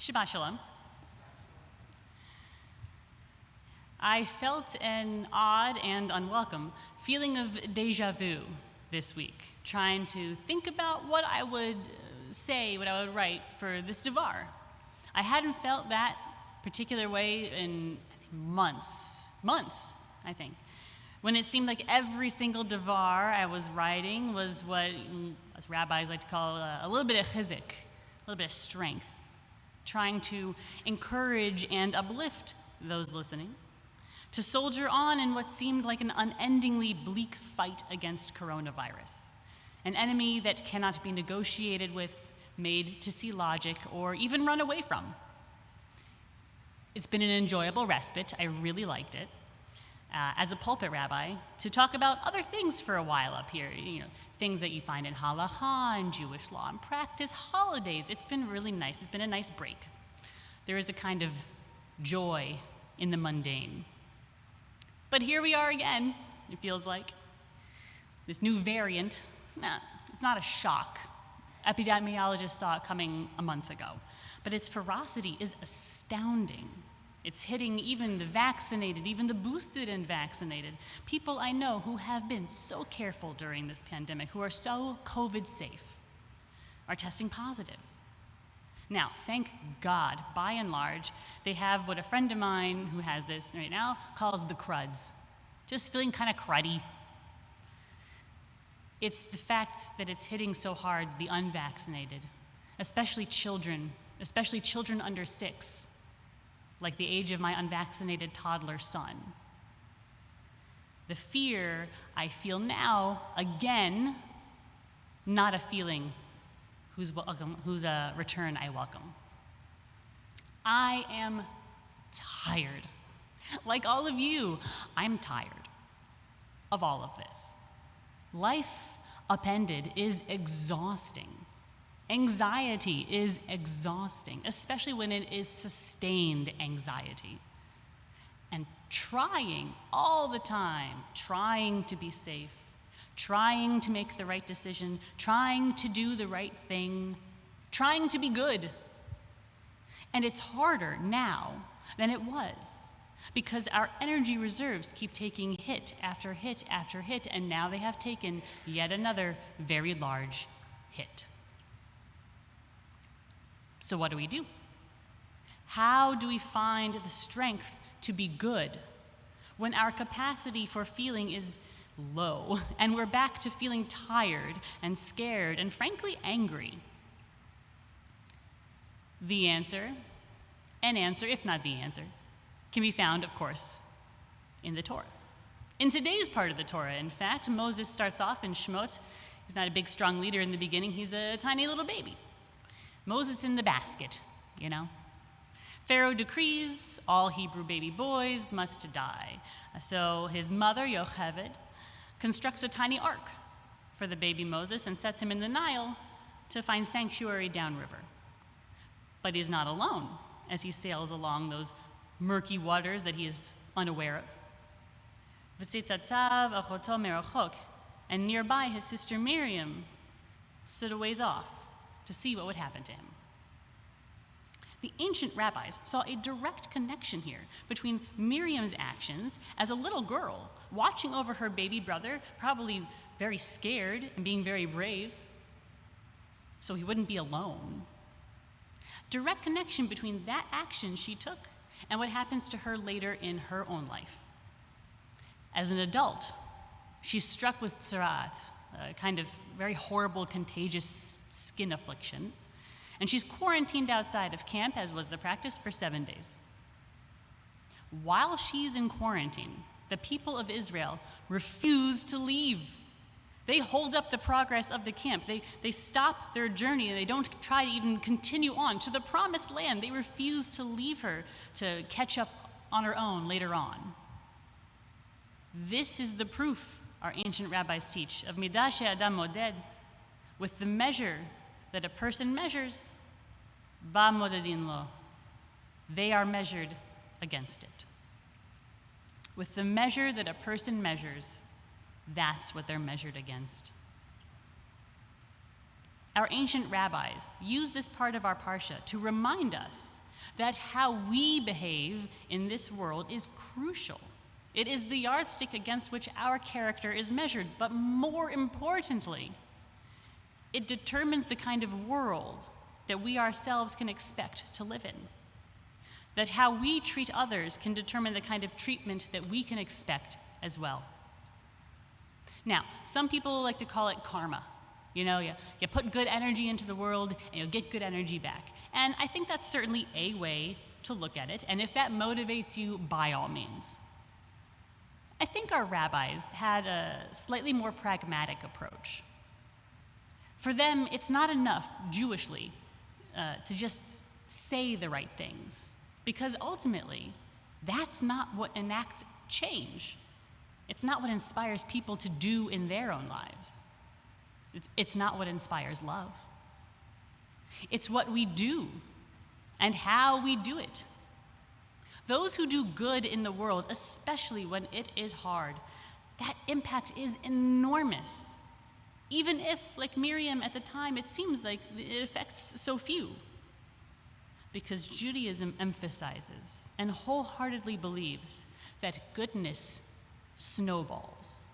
Shabbat Shalom. I felt an odd and unwelcome feeling of deja vu this week, trying to think about what I would say, what I would write for this devar. I hadn't felt that particular way in months, I think, when it seemed like every single devar I was writing was what, as rabbis like to call a little bit of chizik, a little bit of strength, trying to encourage and uplift those listening, to soldier on in what seemed like an unendingly bleak fight against coronavirus, an enemy that cannot be negotiated with, made to see logic, or even run away from. It's been an enjoyable respite. I really liked it. As a pulpit rabbi, to talk about other things for a while up here, things that you find in halacha and Jewish law and practice, holidays. It's been really nice. It's been a nice break. There is a kind of joy in the mundane. But here we are again, it feels like. This new variant, it's not a shock. Epidemiologists saw it coming a month ago. But its ferocity is astounding. It's hitting even the vaccinated, even the boosted and vaccinated. People I know who have been so careful during this pandemic, who are so COVID safe, are testing positive. Now, thank God, by and large, they have what a friend of mine who has this right now calls the cruds. Just feeling kind of cruddy. It's the fact that it's hitting so hard the unvaccinated, especially children under 6, like the age of my unvaccinated toddler son. The fear I feel now, again, not a feeling whose return I welcome. I am tired. Like all of you, I'm tired of all of this. Life upended is exhausting. Anxiety is exhausting, especially when it is sustained anxiety. And trying all the time, trying to be safe, trying to make the right decision, trying to do the right thing, trying to be good. And it's harder now than it was because our energy reserves keep taking hit after hit after hit, and now they have taken yet another very large hit. So what do we do? How do we find the strength to be good when our capacity for feeling is low and we're back to feeling tired and scared and frankly angry? The answer, an answer, if not the answer, can be found, of course, in the Torah. In today's part of the Torah, in fact, Moses starts off in Shemot. He's not a big, strong leader in the beginning. He's a tiny little baby. Moses in the basket, Pharaoh decrees all Hebrew baby boys must die. So his mother, Yocheved, constructs a tiny ark for the baby Moses and sets him in the Nile to find sanctuary downriver. But he's not alone as he sails along those murky waters that he is unaware of. V'sitzatzav achoto merachok, and nearby his sister Miriam stood a ways off to see what would happen to him. The ancient rabbis saw a direct connection here between Miriam's actions as a little girl, watching over her baby brother, probably very scared and being very brave, so he wouldn't be alone. Direct connection between that action she took and what happens to her later in her own life. As an adult, she's struck with tzarat, a kind of very horrible, contagious skin affliction. And she's quarantined outside of camp, as was the practice, for 7 days. While she's in quarantine, the people of Israel refuse to leave. They hold up the progress of the camp. They stop their journey, and they don't try to even continue on to the promised land. They refuse to leave her to catch up on her own later on. This is the proof our ancient rabbis teach of midah she'adam moded, with the measure that a person measures, ba modedin lo, they are measured against it. With the measure that a person measures, that's what they're measured against. Our ancient rabbis use this part of our parsha to remind us that how we behave in this world is crucial. It is the yardstick against which our character is measured, but more importantly, it determines the kind of world that we ourselves can expect to live in. That how we treat others can determine the kind of treatment that we can expect as well. Now, some people like to call it karma. You put good energy into the world and you'll get good energy back. And I think that's certainly a way to look at it. And if that motivates you, by all means. I think our rabbis had a slightly more pragmatic approach. For them, it's not enough, Jewishly, to just say the right things, because ultimately, that's not what enacts change. It's not what inspires people to do in their own lives. It's not what inspires love. It's what we do and how we do it. Those who do good in the world, especially when it is hard, that impact is enormous. Even if, like Miriam at the time, it seems like it affects so few. Because Judaism emphasizes and wholeheartedly believes that goodness snowballs.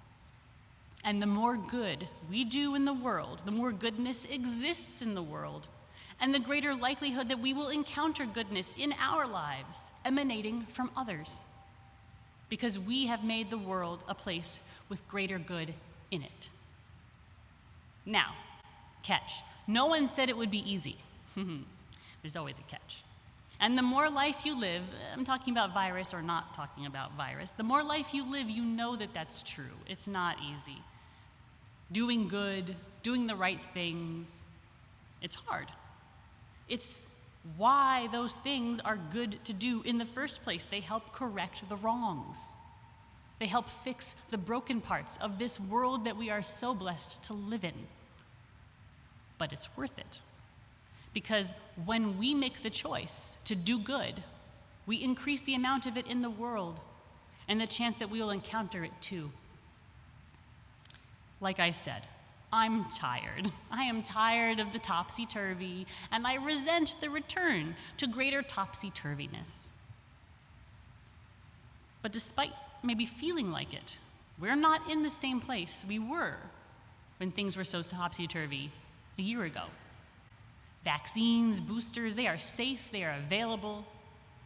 And the more good we do in the world, the more goodness exists in the world, and the greater likelihood that we will encounter goodness in our lives emanating from others. Because we have made the world a place with greater good in it. Now, catch. No one said it would be easy. There's always a catch. And the more life you live, I'm talking about virus or not talking about virus, the more life you live, you know that that's true. It's not easy. Doing good, doing the right things, it's hard. It's why those things are good to do in the first place. They help correct the wrongs. They help fix the broken parts of this world that we are so blessed to live in. But it's worth it. Because when we make the choice to do good, we increase the amount of it in the world and the chance that we will encounter it too. Like I said, I'm tired. I am tired of the topsy-turvy, and I resent the return to greater topsy-turviness. But despite maybe feeling like it, we're not in the same place we were when things were so topsy-turvy a year ago. Vaccines, boosters, they are safe, they are available.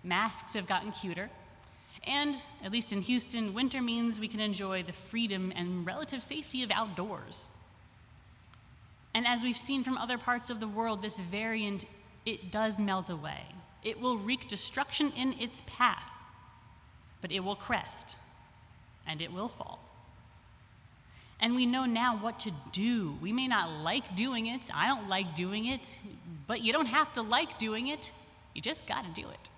Masks have gotten cuter. And, at least in Houston, winter means we can enjoy the freedom and relative safety of outdoors. And as we've seen from other parts of the world, this variant, it does melt away. It will wreak destruction in its path, but it will crest, and it will fall. And we know now what to do. We may not like doing it. I don't like doing it, but you don't have to like doing it. You just got to do it.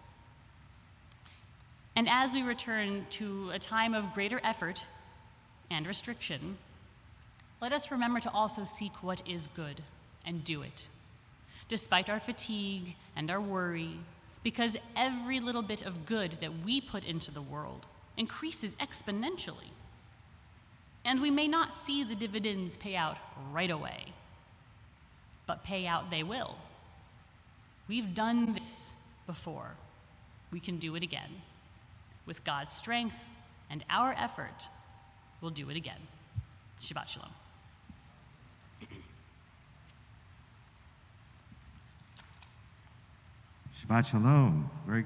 And as we return to a time of greater effort and restriction, let us remember to also seek what is good and do it, despite our fatigue and our worry, because every little bit of good that we put into the world increases exponentially. And we may not see the dividends pay out right away, but pay out they will. We've done this before. We can do it again. With God's strength and our effort, we'll do it again. Shabbat Shalom. Shabbat Shalom. Very